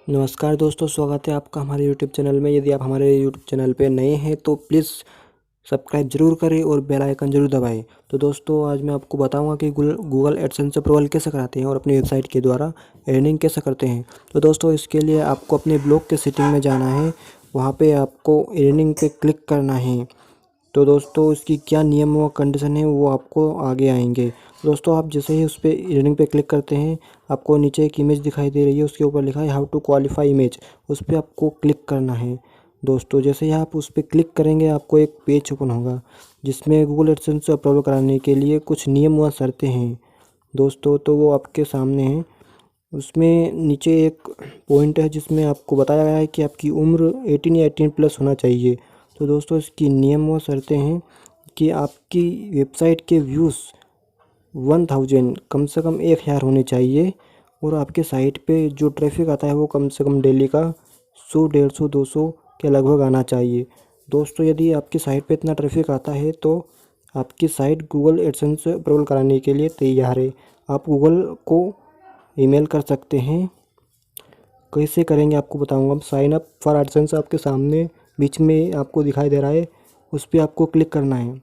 नमस्कार दोस्तों, स्वागत है आपका हमारे यूट्यूब चैनल में। यदि आप हमारे यूट्यूब चैनल पे नए हैं तो प्लीज़ सब्सक्राइब जरूर करें और बेल आइकन जरूर दबाएं। तो दोस्तों, आज मैं आपको बताऊंगा कि गूगल एडसेंस अप्रूवल कैसे कराते हैं और अपनी वेबसाइट के द्वारा अर्निंग कैसे करते हैं। तो दोस्तों, इसके लिए आपको अपने ब्लॉग के सेटिंग में जाना है, वहाँ पर आपको अर्निंग पे क्लिक करना है। तो दोस्तों, इसकी क्या नियम व कंडीशन है वो आपको आगे आएंगे। दोस्तों, आप जैसे ही उस पर अर्निंग पे क्लिक करते हैं, आपको नीचे एक इमेज दिखाई दे रही है, उसके ऊपर लिखा है हाउ टू क्वालिफाई इमेज। उस पर आपको क्लिक करना है। दोस्तों, जैसे ही आप उस पर क्लिक करेंगे, आपको एक पेज ओपन होगा जिसमें गूगल एडसेंस अप्रूवल कराने के लिए कुछ नियम व शर्तें हैं। दोस्तों, तो वो आपके सामने हैं। उसमें नीचे एक पॉइंट है जिसमें आपको बताया गया है कि आपकी उम्र 18 या 18+ होना चाहिए। तो दोस्तों, इसकी नियम व शर्तें हैं कि आपकी वेबसाइट के व्यूज़ 1000 कम से कम 1000 होने चाहिए और आपके साइट पे जो ट्रैफिक आता है वो कम से कम डेली का 100, 150, 200 के लगभग आना चाहिए। दोस्तों, यदि आपकी साइट पे इतना ट्रैफिक आता है तो आपकी साइट गूगल एडसेंस अप्रूवल कराने के लिए तैयार है। आप गूगल को ईमेल कर सकते हैं। कैसे करेंगे आपको बताऊंगा। साइन अप फॉर एडसेंस आपके सामने बीच में आपको दिखाई दे रहा है, उस पर आपको क्लिक करना है।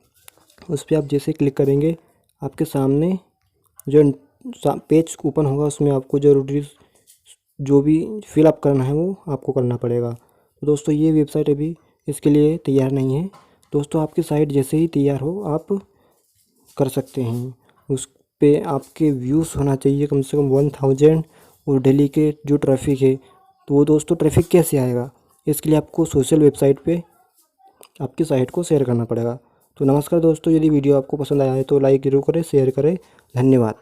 उस पर आप जैसे क्लिक करेंगे, आपके सामने जो पेज ओपन होगा उसमें आपको ज़रूरी जो भी फिलअप करना है वो आपको करना पड़ेगा। तो दोस्तों, ये वेबसाइट अभी इसके लिए तैयार नहीं है। दोस्तों, आपकी साइट जैसे ही तैयार हो आप कर सकते हैं। उस पे आपके व्यूज़ होना चाहिए कम से कम 1000 और डेली के जो ट्रैफिक है। तो वो दोस्तों, ट्रैफिक कैसे आएगा, इसके लिए आपको सोशल वेबसाइट पे आपकी साइट को शेयर करना पड़ेगा। तो नमस्कार दोस्तों, यदि वीडियो आपको पसंद आया है तो लाइक जरूर करें, शेयर करें। धन्यवाद।